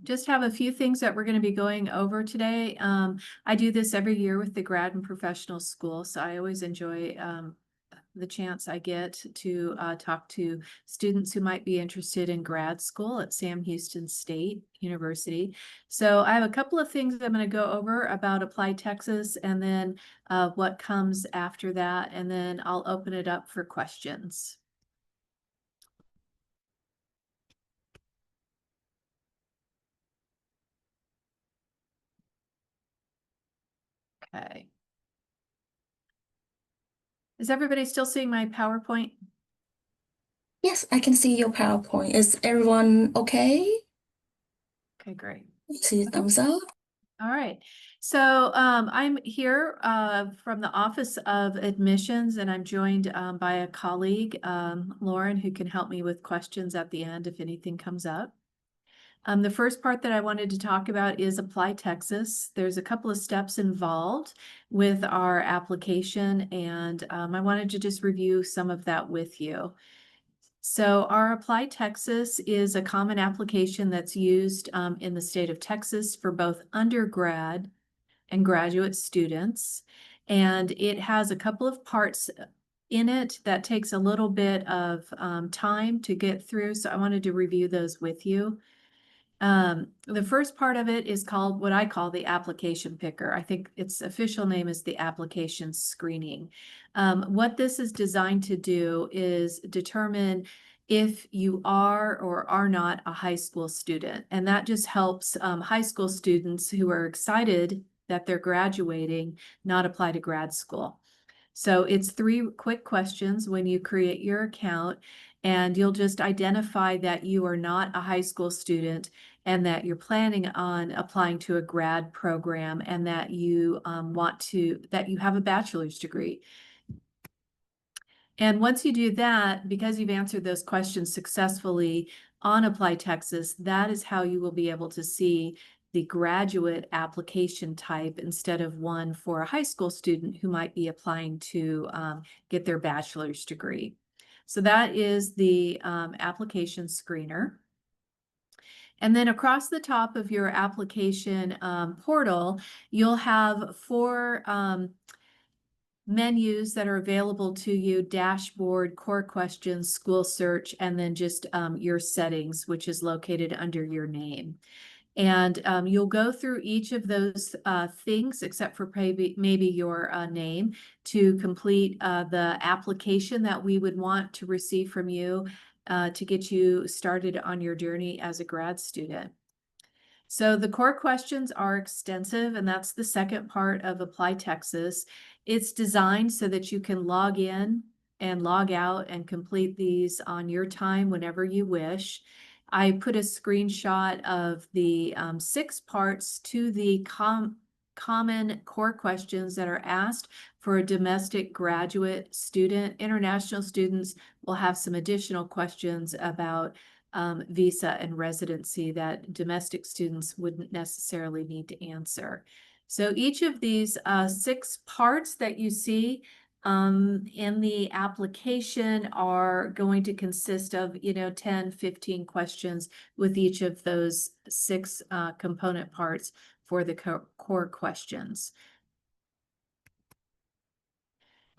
Just have a few things that we're going to be going over today. I do this every year with the grad and professional school, so I always enjoy the chance I get to talk to students who might be interested in grad school at Sam Houston State University. So I have a couple of things I'm going to go over about Apply Texas, and then what comes after that, and then I'll open it up for questions. Okay. Is everybody still seeing my PowerPoint? Yes, I can see your PowerPoint. Is everyone okay? Okay, great. See the thumbs up? All right. So I'm here from the Office of Admissions, and I'm joined by a colleague, Lauren, who can help me with questions at the end if anything comes up. The first part that I wanted to talk about is Apply Texas. There's a couple of steps involved with our application, and I wanted to just review some of that with you. So our Apply Texas is a common application that's used in the state of Texas for both undergrad and graduate students. And it has a couple of parts in it that takes a little bit of time to get through. So I wanted to review those with you. The first part of it is called what I call the application picker. I think its official name is the application screening. What this is designed to do is determine if you are or are not a high school student. And that just helps high school students who are excited that they're graduating not apply to grad school. So it's 3 quick questions when you create your account, and you'll just identify that you are not a high school student and that you're planning on applying to a grad program, and that you that you have a bachelor's degree. And once you do that, because you've answered those questions successfully on Apply Texas, that is how you will be able to see the graduate application type instead of one for a high school student who might be applying to get their bachelor's degree. So that is the application screener. And then across the top of your application portal, you'll have 4 menus that are available to you: dashboard, core questions, school search, and then just your settings, which is located under your name. And you'll go through each of those things, except for maybe your name, to complete the application that we would want to receive from you to get you started on your journey as a grad student. So the core questions are extensive, and that's the second part of Apply Texas. It's designed so that you can log in and log out and complete these on your time whenever you wish. I put a screenshot of the 6 parts to the common core questions that are asked for a domestic graduate student. International students will have some additional questions about visa and residency that domestic students wouldn't necessarily need to answer. So each of these 6 parts that you see in the application are going to consist of, 10, 15 questions with each of those 6 component parts for the core questions.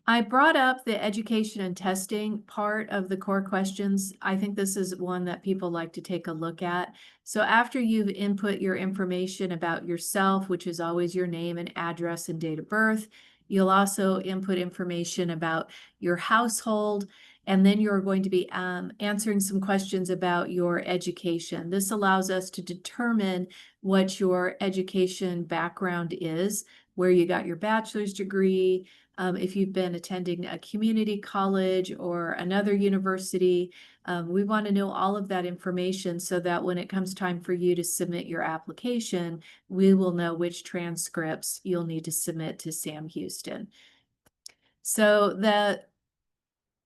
I brought up the education and testing part of the core questions. I think this is one that people like to take a look at. So after you've input your information about yourself, which is always your name and address and date of birth, you'll also input information about your household, and then you're going to be answering some questions about your education. This allows us to determine what your education background is, where you got your bachelor's degree, if you've been attending a community college or another university. We want to know all of that information so that when it comes time for you to submit your application, we will know which transcripts you'll need to submit to Sam Houston. So the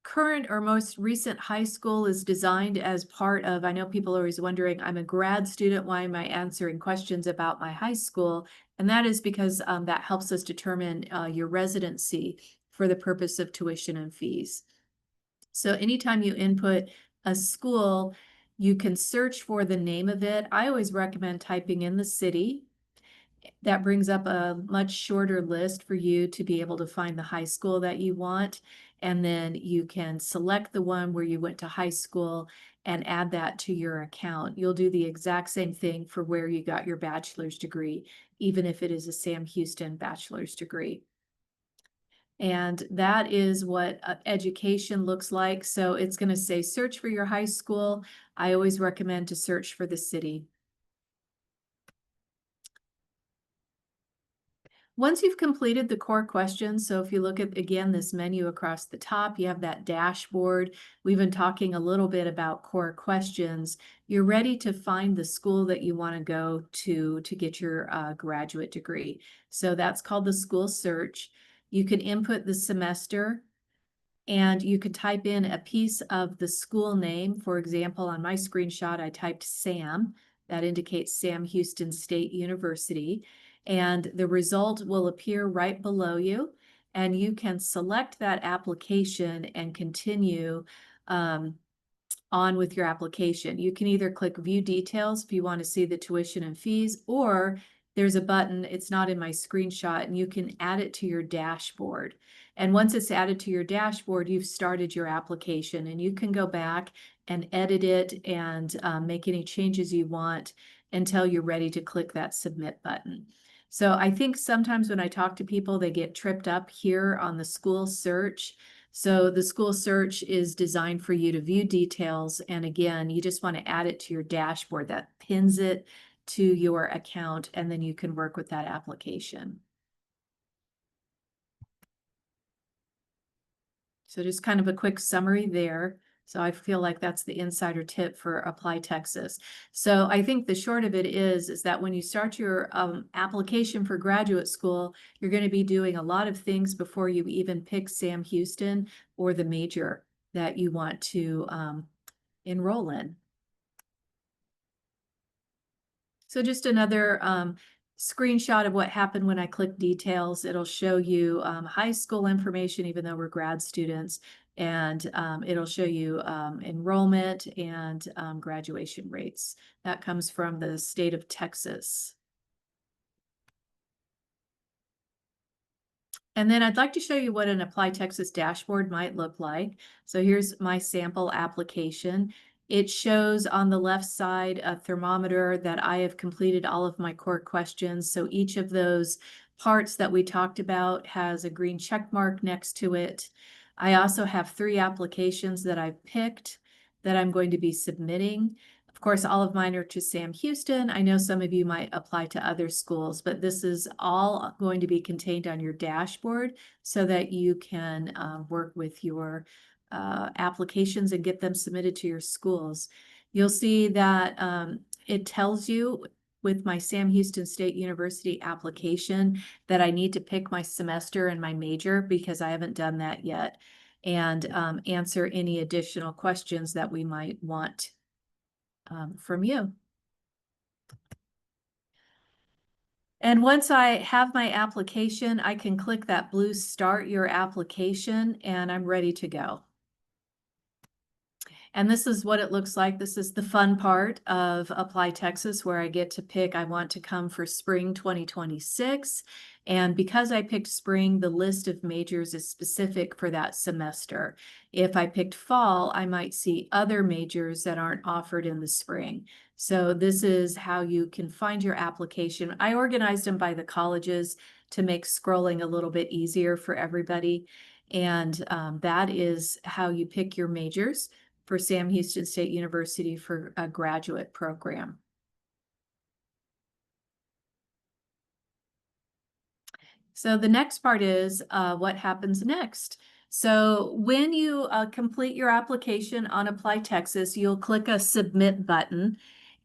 current or most recent high school is designed as part of, I know people are always wondering, I'm a grad student, why am I answering questions about my high school? And that is because that helps us determine your residency for the purpose of tuition and fees. So anytime you input a school, You can search for the name of it. I always recommend typing in the city. That brings up a much shorter list for you to be able to find the high school that you want. And then you can select the one where you went to high school and add that to your account. You'll do the exact same thing for where you got your bachelor's degree, even if it is a Sam Houston bachelor's degree. And that is what education looks like. So it's going to say search for your high school. I always recommend to search for the city. Once you've completed the core questions, so if you look at, again, this menu across the top, you have that dashboard. We've been talking a little bit about core questions. You're ready to find the school that you want to go to get your graduate degree. So that's called the school search. You can input the semester, and you could type in a piece of the school name. For example, on my screenshot, I typed Sam. That indicates Sam Houston State University. And the result will appear right below you. And you can select that application and continue on with your application. You can either click View Details if you want to see the tuition and fees, or there's a button, it's not in my screenshot, and you can add it to your dashboard. And once it's added to your dashboard, you've started your application, and you can go back and edit it and make any changes you want until you're ready to click that Submit button. So I think sometimes when I talk to people, they get tripped up here on the school search. So the school search is designed for you to view details. And again, you just want to add it to your dashboard that pins it to your account, and then you can work with that application. So just kind of a quick summary there. So I feel like that's the insider tip for Apply Texas. So I think the short of it is that when you start your application for graduate school, you're going to be doing a lot of things before you even pick Sam Houston or the major that you want to enroll in. So just another screenshot of what happened when I click details. It'll show you high school information, even though we're grad students, and it'll show you enrollment and graduation rates. That comes from the state of Texas. And then I'd like to show you what an Apply Texas dashboard might look like. So here's my sample application. It shows on the left side a thermometer that I have completed all of my core questions. So each of those parts that we talked about has a green check mark next to it. I also have 3 applications that I've picked that I'm going to be submitting. Of course, all of mine are to Sam Houston. I know some of you might apply to other schools, but this is all going to be contained on your dashboard so that you can work with your applications and get them submitted to your schools. You'll see that it tells you with my Sam Houston State University application that I need to pick my semester and my major because I haven't done that yet, and answer any additional questions that we might want from you. And once I have my application, I can click that blue Start Your Application, and I'm ready to go. And this is what it looks like. This is the fun part of Apply Texas, where I get to pick, I want to come for spring 2026. And because I picked spring, the list of majors is specific for that semester. If I picked fall, I might see other majors that aren't offered in the spring. So this is how you can find your application. I organized them by the colleges to make scrolling a little bit easier for everybody. And that is how you pick your majors for Sam Houston State University for a graduate program. So the next part is what happens next. So when you complete your application on Apply Texas, you'll click a Submit button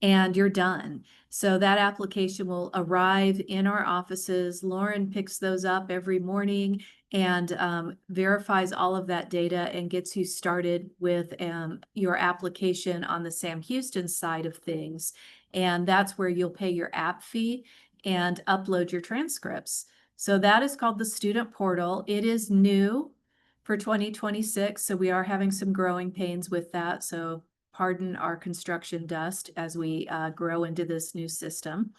and you're done. So that application will arrive in our offices. Lauren picks those up every morning and verifies all of that data and gets you started with your application on the Sam Houston side of things. And that's where you'll pay your app fee and upload your transcripts. So that is called the Student Portal. It is new for 2026, so we are having some growing pains with that. So pardon our construction dust as we grow into this new system.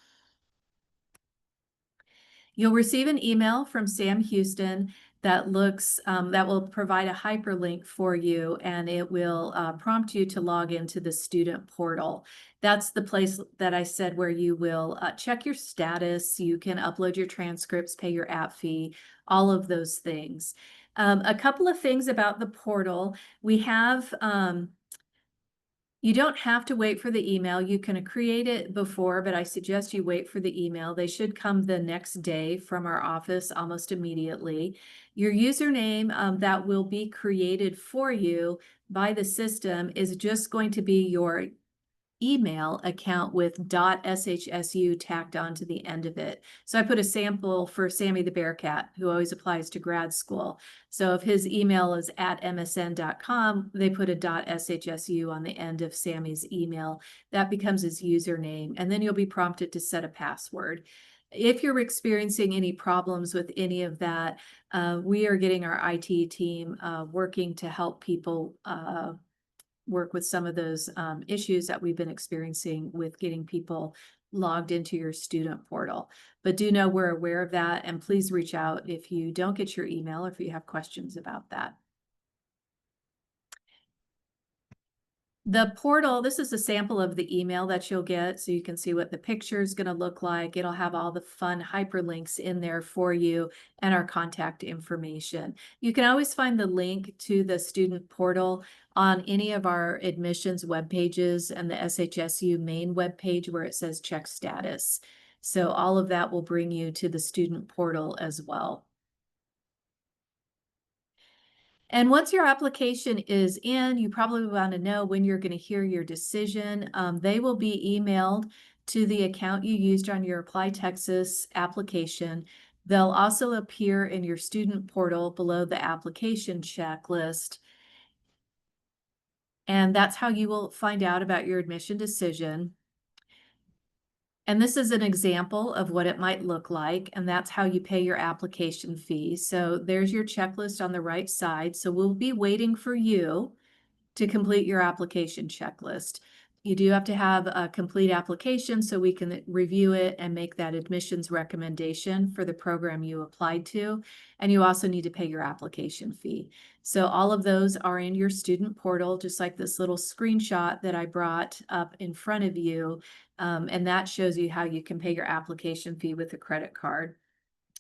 You'll receive an email from Sam Houston that will provide a hyperlink for you, and it will prompt you to log into the student portal. That's the place that I said where you will check your status. You can upload your transcripts, pay your app fee, all of those things. A couple of things about the portal. We have you don't have to wait for the email. You can create it before, but I suggest you wait for the email. They should come the next day from our office almost immediately. Your username that will be created for you by the system is just going to be your email account with .shsu tacked onto the end of it. So I put a sample for Sammy the Bearcat, who always applies to grad school. So if his email is at msn.com, they put a .shsu on the end of Sammy's email. That becomes his username, and then you'll be prompted to set a password. If you're experiencing any problems with any of that, we are getting our IT team working to help people work with some of those issues that we've been experiencing with getting people logged into your student portal. But do know we're aware of that, and please reach out if you don't get your email or if you have questions about that. The portal, this is a sample of the email that you'll get, so you can see what the picture is going to look like. It'll have all the fun hyperlinks in there for you and our contact information. You can always find the link to the student portal on any of our admissions web pages and the SHSU main web page where it says check status. So all of that will bring you to the student portal as well. And once your application is in, you probably want to know when you're going to hear your decision. They will be emailed to the account you used on your Apply Texas application. They'll also appear in your student portal below the application checklist. And that's how you will find out about your admission decision. And this is an example of what it might look like, and that's how you pay your application fee. So there's your checklist on the right side. So we'll be waiting for you to complete your application checklist. You do have to have a complete application so we can review it and make that admissions recommendation for the program you applied to. And you also need to pay your application fee. So all of those are in your student portal, just like this little screenshot that I brought up in front of you. And that shows you how you can pay your application fee with a credit card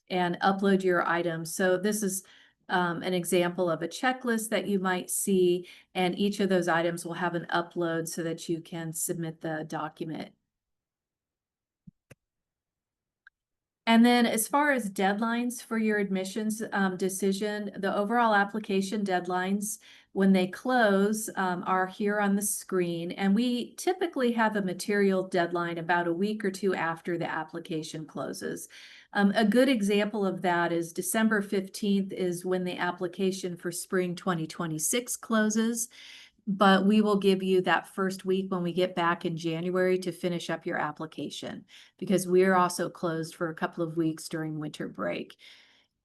and upload your items. So this is an example of a checklist that you might see, and each of those items will have an upload so that you can submit the document. And then as far as deadlines for your admissions decision, the overall application deadlines, when they close, are here on the screen. And we typically have a material deadline about a week or two after the application closes. A good example of that is December 15th is when the application for spring 2026 closes. But we will give you that first week when we get back in January to finish up your application, because we're also closed for a couple of weeks during winter break.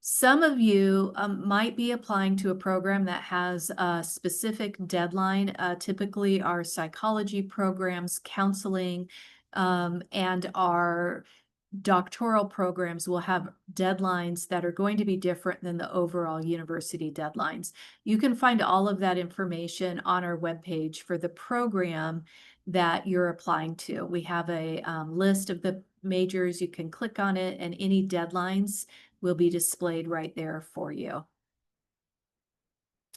Some of you might be applying to a program that has a specific deadline. Typically, our psychology programs, counseling, and our doctoral programs will have deadlines that are going to be different than the overall university deadlines. You can find all of that information on our webpage for the program that you're applying to. We have a list of the majors. You can click on it, and any deadlines will be displayed right there for you.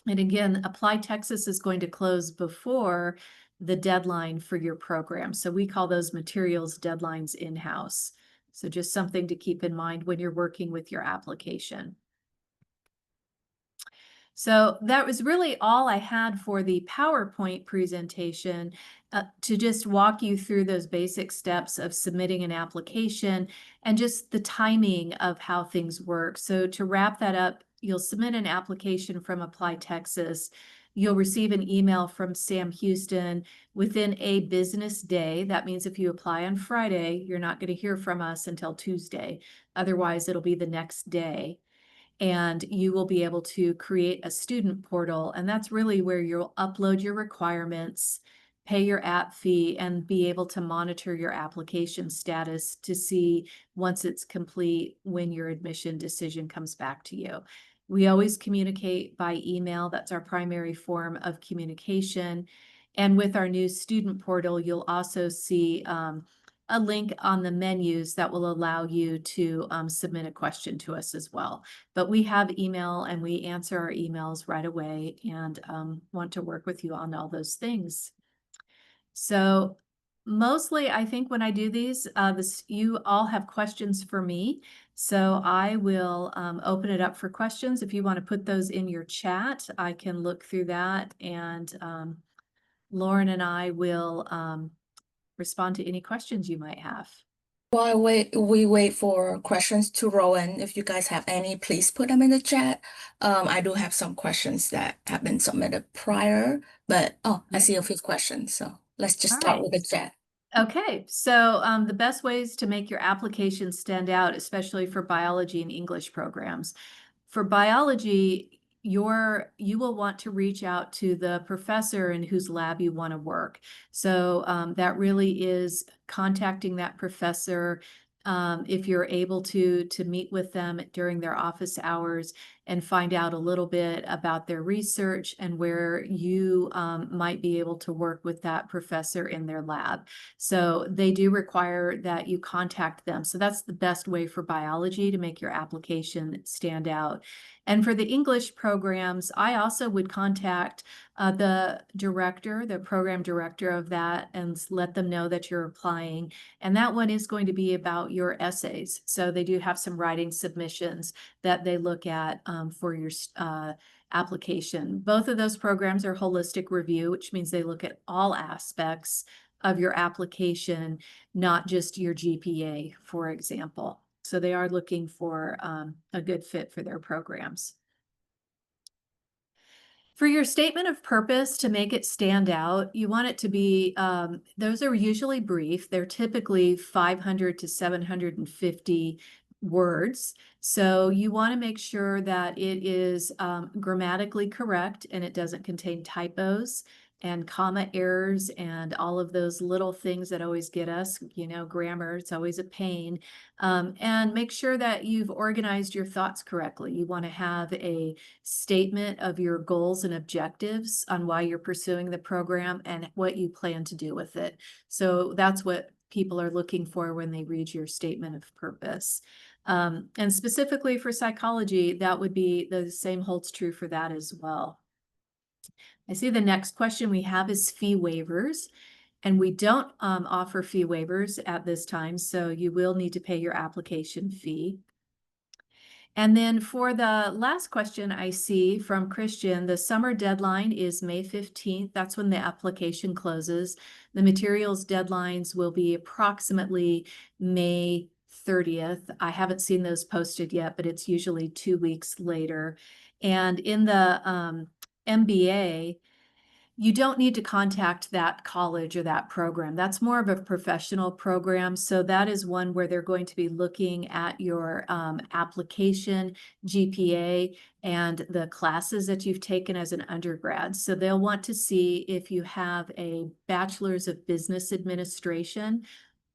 And again, Apply Texas is going to close before the deadline for your program. So we call those materials deadlines in-house. So just something to keep in mind when you're working with your application. So that was really all I had for the PowerPoint presentation, to just walk you through those basic steps of submitting an application and just the timing of how things work. So to wrap that up, you'll submit an application from Apply Texas. You'll receive an email from Sam Houston within a business day. That means if you apply on Friday, you're not going to hear from us until Tuesday. Otherwise, it'll be the next day. And you will be able to create a student portal. And that's really where you'll upload your requirements. pay your app fee, and be able to monitor your application status to see once it's complete when your admission decision comes back to you. We always communicate by email. That's our primary form of communication. And with our new student portal, you'll also see a link on the menus that will allow you to submit a question to us as well. But we have email and we answer our emails right away and want to work with you on all those things. So mostly, I think when I do these, you all have questions for me. So I will open it up for questions. If you want to put those in your chat, I can look through that, and Lauren and I will respond to any questions you might have. While we wait for questions to roll in, if you guys have any, please put them in the chat. I do have some questions that have been submitted prior, but I see a few questions, so let's just All start right. with the chat. Okay, so the best ways to make your application stand out, especially for biology and English programs. For biology, you will want to reach out to the professor in whose lab you want to work. So that really is contacting that professor. If you're able to meet with them during their office hours and find out a little bit about their research and where you might be able to work with that professor in their lab. So they do require that you contact them. So that's the best way for biology to make your application stand out. And for the English programs, I also would contact the director, the program director of that, and let them know that you're applying. And that one is going to be about your essays. So they do have some writing submissions that they look at for your application. Both of those programs are holistic review, which means they look at all aspects of your application, not just your GPA, for example. So they are looking for a good fit for their programs. For your statement of purpose, to make it stand out, you want it to be, those are usually brief. They're typically 500 to 750 words. So you want to make sure that it is grammatically correct and it doesn't contain typos and comma errors and all of those little things that always get us, grammar, it's always a pain. And make sure that you've organized your thoughts correctly. You want to have a statement of your goals and objectives on why you're pursuing the program and what you plan to do with it. So that's what people are looking for when they read your statement of purpose. And specifically for psychology, that would be the same holds true for that as well. I see the next question we have is fee waivers. And we don't offer fee waivers at this time, so you will need to pay your application fee. And then for the last question I see from Christian, the summer deadline is May 15th. That's when the application closes. The materials deadlines will be approximately May 30th. I haven't seen those posted yet, but it's usually 2 weeks later. And in the MBA, you don't need to contact that college or that program. That's more of a professional program. So that is one where they're going to be looking at your application, GPA, and the classes that you've taken as an undergrad. So they'll want to see if you have a bachelor's of business administration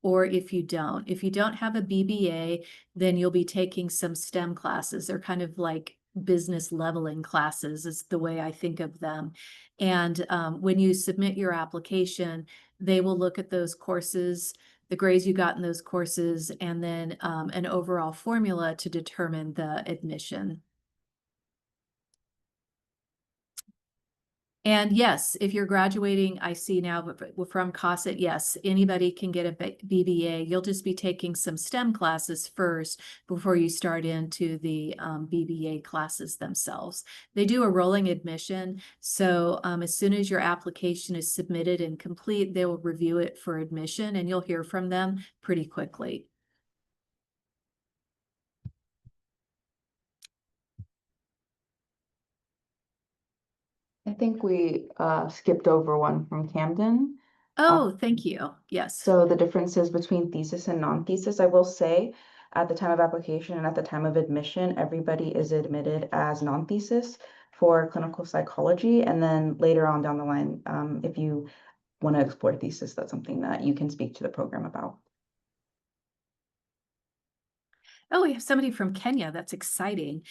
or if you don't. If you don't have a BBA, then you'll be taking some STEM classes. They're kind of like business leveling classes is the way I think of them. And when you submit your application, they will look at those courses, the grades you got in those courses, and then an overall formula to determine the admission. And yes, if you're graduating, I see now from CASET, yes, anybody can get a BBA. You'll just be taking some STEM classes first before you start into the BBA classes themselves. They do a rolling admission. So as soon as your application is submitted and complete, they will review it for admission and you'll hear from them pretty quickly. I think we skipped over one from Camden. Oh, thank you. Yes. So the differences between thesis and non-thesis, I will say, at the time of application and at the time of admission, everybody is admitted as non-thesis for clinical psychology. And then later on down the line, if you want to explore thesis, that's something that you can speak to the program about. Oh, we have somebody from Kenya. That's exciting.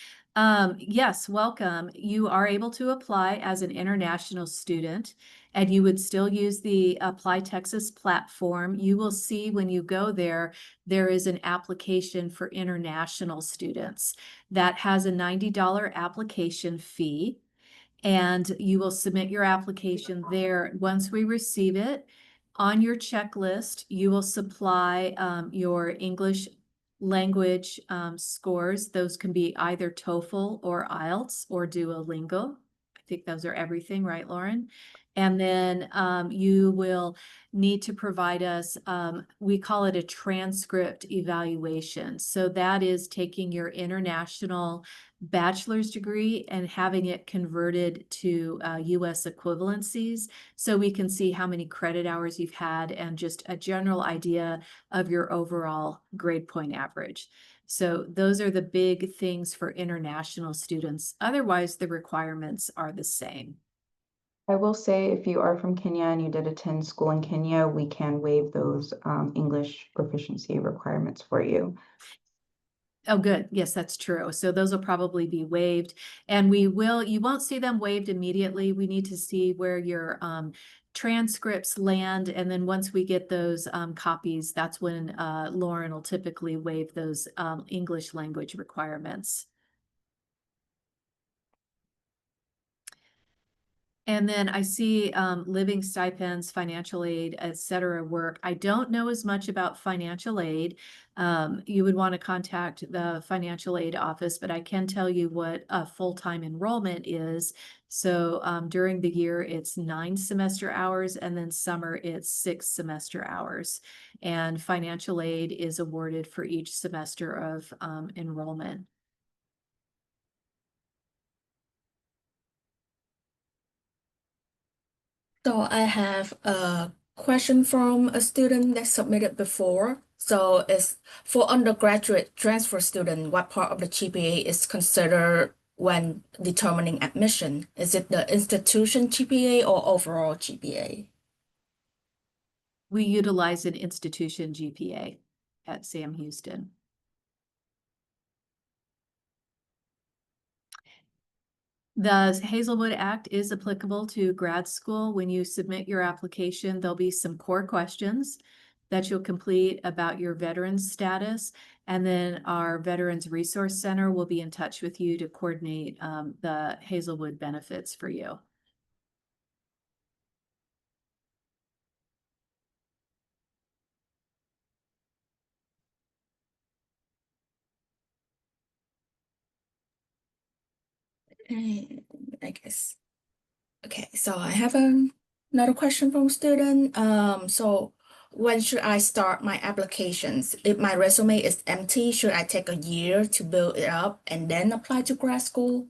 Yes, welcome. You are able to apply as an international student, and you would still use the Apply Texas platform. You will see when you go there, there is an application for international students that has a $90 application fee. And you will submit your application there. Once we receive it, on your checklist, you will supply your English language scores. Those can be either TOEFL or IELTS or Duolingo. I think those are everything, right, Lauren? And then you will need to provide us, we call it a transcript evaluation. So that is taking your international bachelor's degree and having it converted to US equivalencies, so we can see how many credit hours you've had and just a general idea of your overall grade point average. So those are the big things for international students. Otherwise, the requirements are the same. I will say if you are from Kenya and you did attend school in Kenya, we can waive those English proficiency requirements for you. Oh, good. Yes, that's true. So those will probably be waived, and you won't see them waived immediately. We need to see where your transcripts land. And then once we get those copies, that's when Lauren will typically waive those English language requirements. And then I see living stipends, financial aid, et cetera, work. I don't know as much about financial aid. You would want to contact the financial aid office, but I can tell you what a full-time enrollment is. So during the year, it's 9 semester hours, and then summer, it's 6 semester hours. And financial aid is awarded for each semester of enrollment. So I have a question from a student that submitted before. So it's for undergraduate transfer student, what part of the GPA is considered when determining admission? Is it the institution GPA or overall GPA? We utilize an institution GPA at Sam Houston. The Hazelwood Act is applicable to grad school. When you submit your application, there'll be some core questions that you'll complete about your veterans status. And then our Veterans Resource Center will be in touch with you to coordinate the Hazelwood benefits for you. I guess. Okay, so I have another question from a student. So when should I start my applications? If my resume is empty, should I take a year to build it up and then apply to grad school?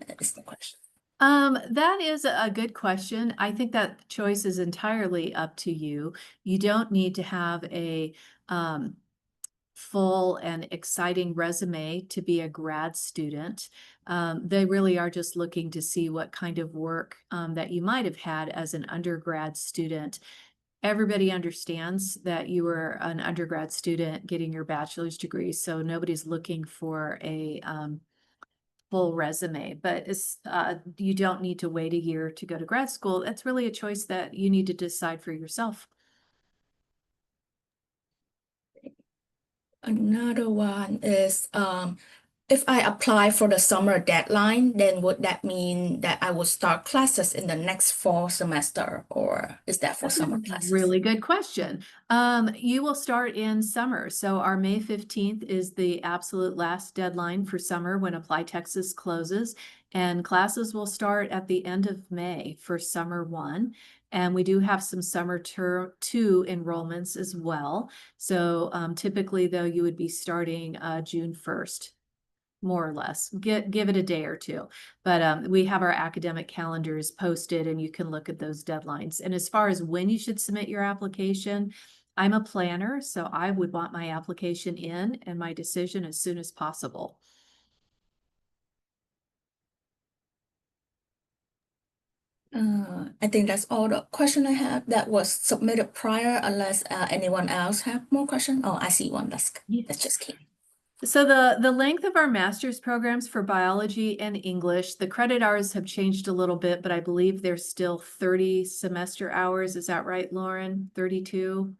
That is the question. That is a good question. I think that choice is entirely up to you. You don't need to have a full and exciting resume to be a grad student. They really are just looking to see what kind of work that you might have had as an undergrad student. Everybody understands that you were an undergrad student getting your bachelor's degree, so nobody's looking for a full resume, but you don't need to wait a year to go to grad school. That's really a choice that you need to decide for yourself. Another one is if I apply for the summer deadline, then would that mean that I will start classes in the next fall semester, or is that for That's a summer classes? really good question. You will start in summer. So our May 15th is the absolute last deadline for summer when Apply Texas closes. And classes will start at the end of May for summer 1. And we do have some summer 2 enrollments as well. So typically, though, you would be starting June 1st. More or less. Give it a day or two. But we have our academic calendars posted and you can look at those deadlines. And as far as when you should submit your application, I'm a planner, so I would want my application in and my decision as soon as possible. I think that's all the question I have that was submitted prior, unless anyone else have more question. Oh, I see one. That's just came. So the length of our master's programs for biology and English, the credit hours have changed a little bit, but I believe there's still 30 semester hours. Is that right, Lauren? 32?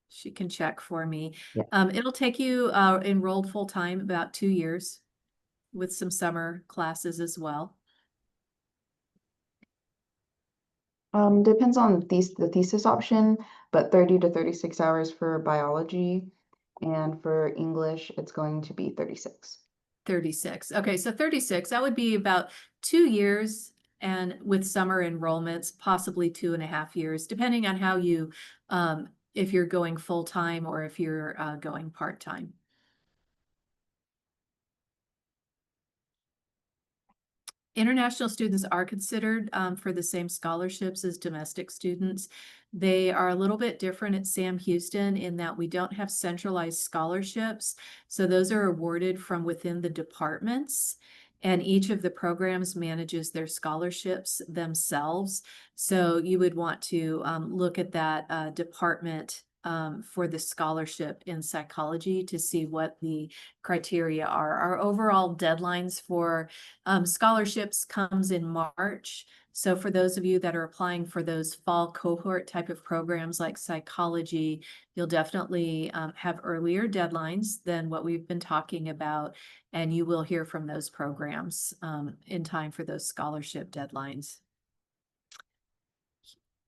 She can check for me. Yeah. It'll take you enrolled full time about 2 years with some summer classes as well. Depends on the thesis option, but 30 to 36 hours for biology, and for English, it's going to be 36. 36. Okay, so 36, that would be about 2 years, and with summer enrollments, possibly 2.5 years, depending on how you, if you're going full-time or if you're going part-time. International students are considered for the same scholarships as domestic students. They are a little bit different at Sam Houston in that we don't have centralized scholarships. So those are awarded from within the departments, and each of the programs manages their scholarships themselves. So you would want to look at that department for the scholarship in psychology to see what the criteria are. Our overall deadlines for scholarships comes in March. So for those of you that are applying for those fall cohort type of programs like psychology, you'll definitely have earlier deadlines than what we've been talking about, and you will hear from those programs in time for those scholarship deadlines.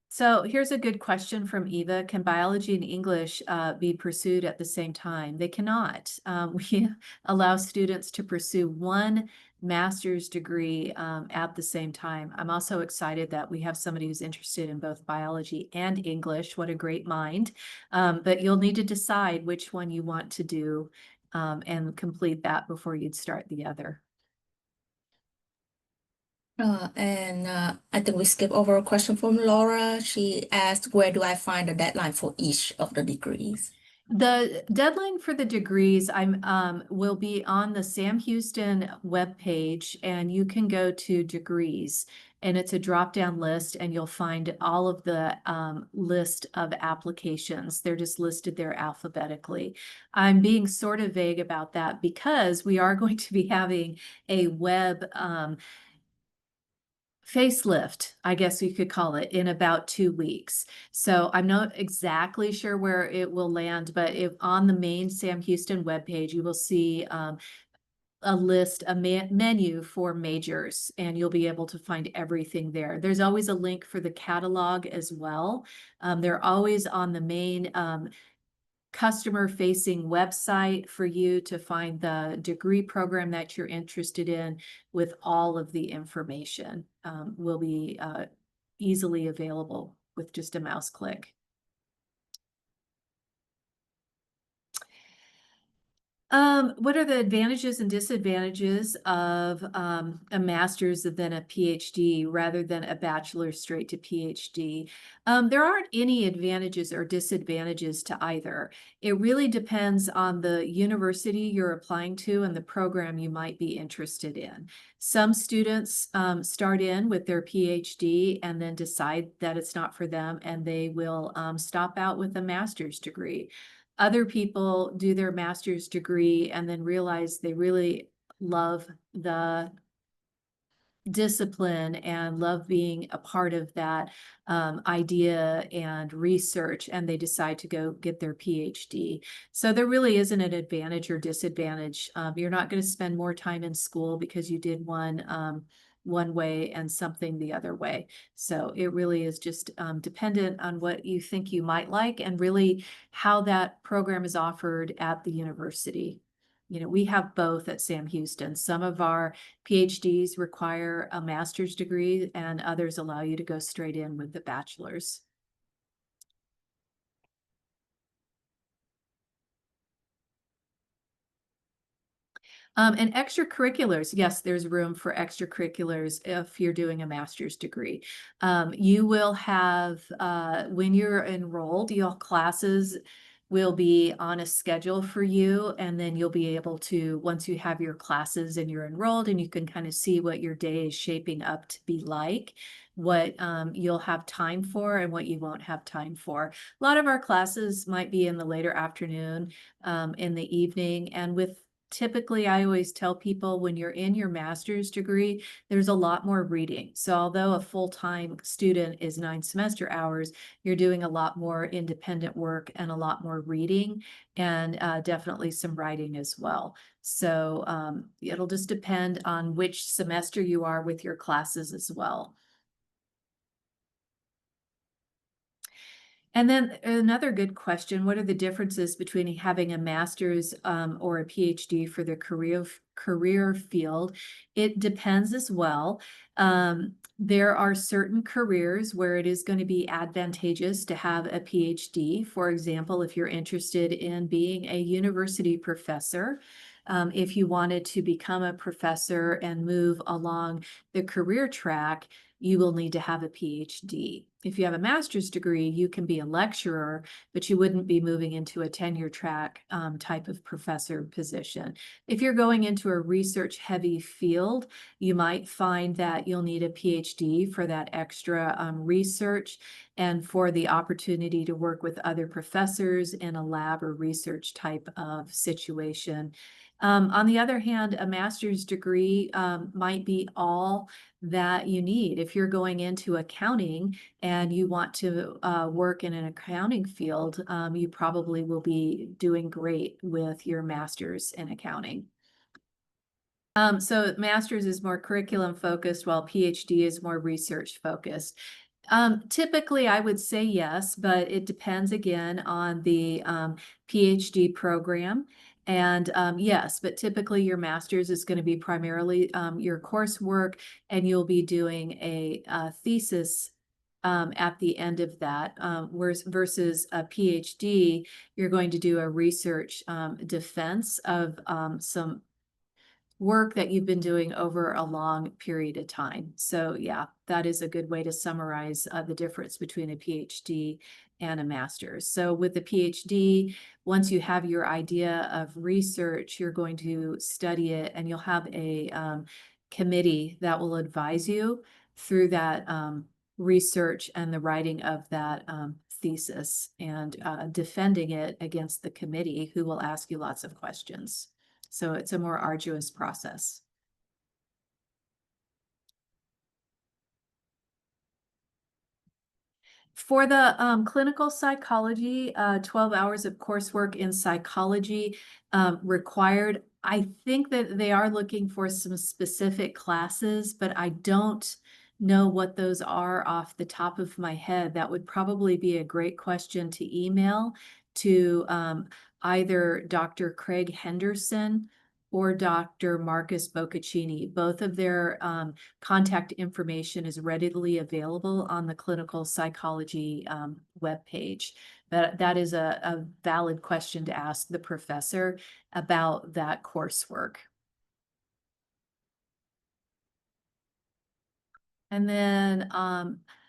So here's a good question from Eva. Can biology and English be pursued at the same time? They cannot. We allow students to pursue one master's degree at the same time. I'm also excited that we have somebody who's interested in both biology and English. What a great mind. But you'll need to decide which one you want to do and complete that before you'd start the other. I think we skipped over a question from Laura. She asked, where do I find the deadline for each of the degrees? The deadline for the degrees will be on the Sam Houston webpage, and you can go to degrees, and it's a drop-down list, and you'll find all of the list of applications. They're just listed there alphabetically. I'm being sort of vague about that because we are going to be having a web facelift, I guess you could call it, in about 2 weeks. So I'm not exactly sure where it will land, but if on the main Sam Houston webpage, you will see a list, a menu for majors, and you'll be able to find everything there. There's always a link for the catalog as well. They're always on the main customer-facing website for you to find the degree program that you're interested in with all of the information will be easily available with just a mouse click. What are the advantages and disadvantages of a master's and then a PhD rather than a bachelor's straight to PhD? There aren't any advantages or disadvantages to either. It really depends on the university you're applying to and the program you might be interested in. Some students start in with their PhD and then decide that it's not for them, and they will stop out with a master's degree. Other people do their master's degree and then realize they really love the discipline and love being a part of that idea and research, and they decide to go get their PhD. So there really isn't an advantage or disadvantage. You're not going to spend more time in school because you did one way and something the other way. So it really is just dependent on what you think you might like and really how that program is offered at the university. You know, we have both at Sam Houston. Some of our PhDs require a master's degree, and others allow you to go straight in with the bachelor's. And extracurriculars, yes, there's room for extracurriculars if you're doing a master's degree. You will have, when you're enrolled, you'll have classes will be on a schedule for you, and then you'll be able to, once you have your classes and you're enrolled, and you can kind of see what your day is shaping up to be like, what you'll have time for and what you won't have time for. A lot of our classes might be in the later afternoon, in the evening, and with typically, I always tell people when you're in your master's degree, there's a lot more reading. So although a full-time student is 9 semester hours, you're doing a lot more independent work and a lot more reading, and definitely some writing as well. So it'll just depend on which semester you are with your classes as well. And then another good question, what are the differences between having a master's or a PhD for the career field? It depends as well. There are certain careers where it is going to be advantageous to have a PhD. For example, if you're interested in being a university professor, if you wanted to become a professor and move along the career track, you will need to have a PhD. If you have a master's degree, you can be a lecturer, but you wouldn't be moving into a tenure track type of professor position. If you're going into a research heavy field, you might find that you'll need a PhD for that extra research and for the opportunity to work with other professors in a lab or research type of situation. On the other hand, a master's degree might be all that you need. If you're going into accounting and you want to work in an accounting field, you probably will be doing great with your master's in accounting. So master's is more curriculum focused, while PhD is more research focused. Typically, I would say yes, but it depends again on the PhD program. And yes, but typically your master's is going to be primarily your coursework, and you'll be doing a thesis at the end of that. Versus a PhD, you're going to do a research defense of some work that you've been doing over a long period of time. So yeah, that is a good way to summarize the difference between a PhD and a master's. So with the PhD, once you have your idea of research, you're going to study it, and you'll have a committee that will advise you through that research and the writing of that thesis, and defending it against the committee, who will ask you lots of questions. So it's a more arduous process. For the clinical psychology, 12 hours of coursework in psychology required. I think that they are looking for some specific classes, but I don't know what those are off the top of my head. That would probably be a great question to email to either Dr. Craig Henderson or Dr. Marcus Boccaccini. Both of their contact information is readily available on the clinical psychology webpage. But that is a valid question to ask the professor about that coursework. And then,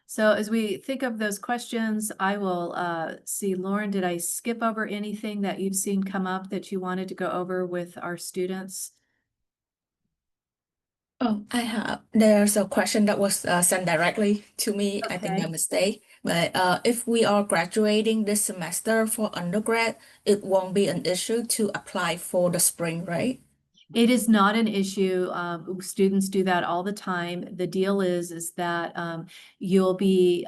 so as we think of those questions, I will see, Lauren, did I skip over anything that you've seen come up that you wanted to go over with our students? Oh, I have. There's a question that was sent directly to me. I think Okay. by mistake. But if we are graduating this semester for undergrad, it won't be an issue to apply for the spring, right? It is not an issue. Students do that all the time. The deal is that you'll be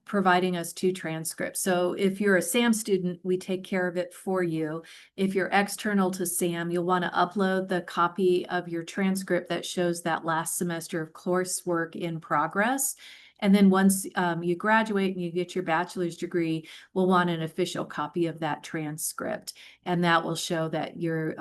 providing us 2 transcripts. So if you're a SAM student, we take care of it for you. If you're external to SAM, you'll want to upload the copy of your transcript that shows that last semester of coursework in progress. And then once you graduate and you get your bachelor's degree, we'll want an official copy of that transcript. And that will show that your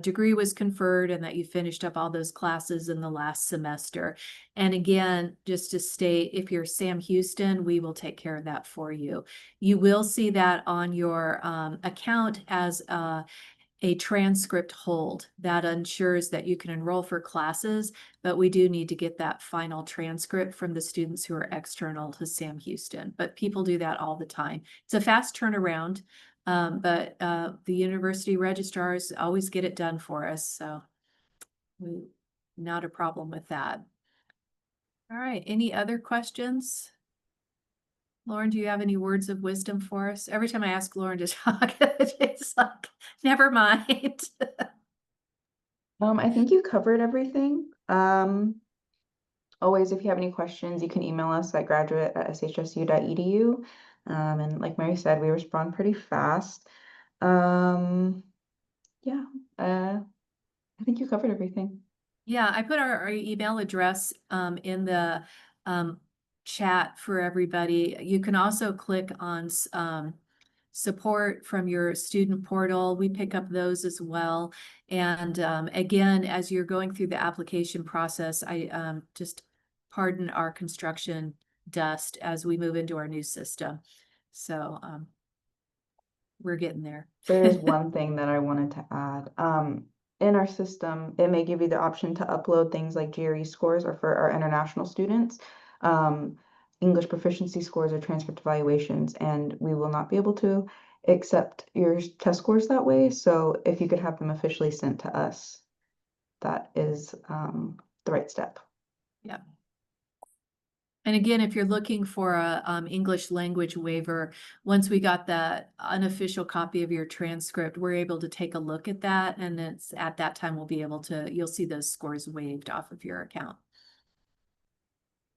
degree was conferred and that you finished up all those classes in the last semester. And again, just to state, if you're Sam Houston, we will take care of that for you. You will see that on your account as a transcript hold that ensures that you can enroll for classes, but we do need to get that final transcript from the students who are external to Sam Houston. But people do that all the time. It's a fast turnaround, but the university registrars always get it done for us, so not a problem with that. All right, any other questions? Lauren, do you have any words of wisdom for us? Every time I ask Lauren to talk, it's like, never mind. I think you covered everything. Always, if you have any questions, you can email us at graduate@shsu.edu. And like Mary said, we respond pretty fast. Yeah, I think you covered everything. Yeah, I put our email address in the chat for everybody. You can also click on support from your student portal. We pick up those as well. And again, as you're going through the application process, I just pardon our construction dust as we move into our new system. So we're getting there. There is one thing that I wanted to add. In our system, it may give you the option to upload things like GRE scores, or for our international students, English proficiency scores or transcript evaluations, and we will not be able to accept your test scores that way. So if you could have them officially sent to us, that is the right step. Yeah. And again, if you're looking for a English language waiver, once we got the unofficial copy of your transcript, we're able to take a look at that. And it's at that time, we'll be able to, you'll see those scores waived off of your account.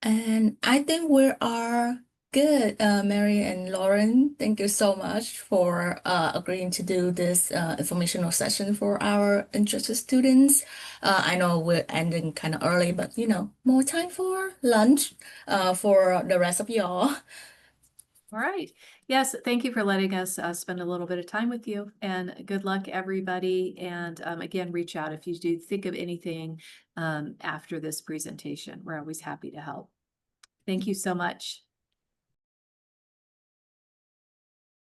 And I think we are good. Mary and Lauren, thank you so much for agreeing to do this informational session for our interested students. I know we're ending kind of early, but more time for lunch for the rest of y'all. All right. Yes, thank you for letting us spend a little bit of time with you, and good luck, everybody. And again, reach out if you do think of anything after this presentation. We're always happy to help. Thank you so much.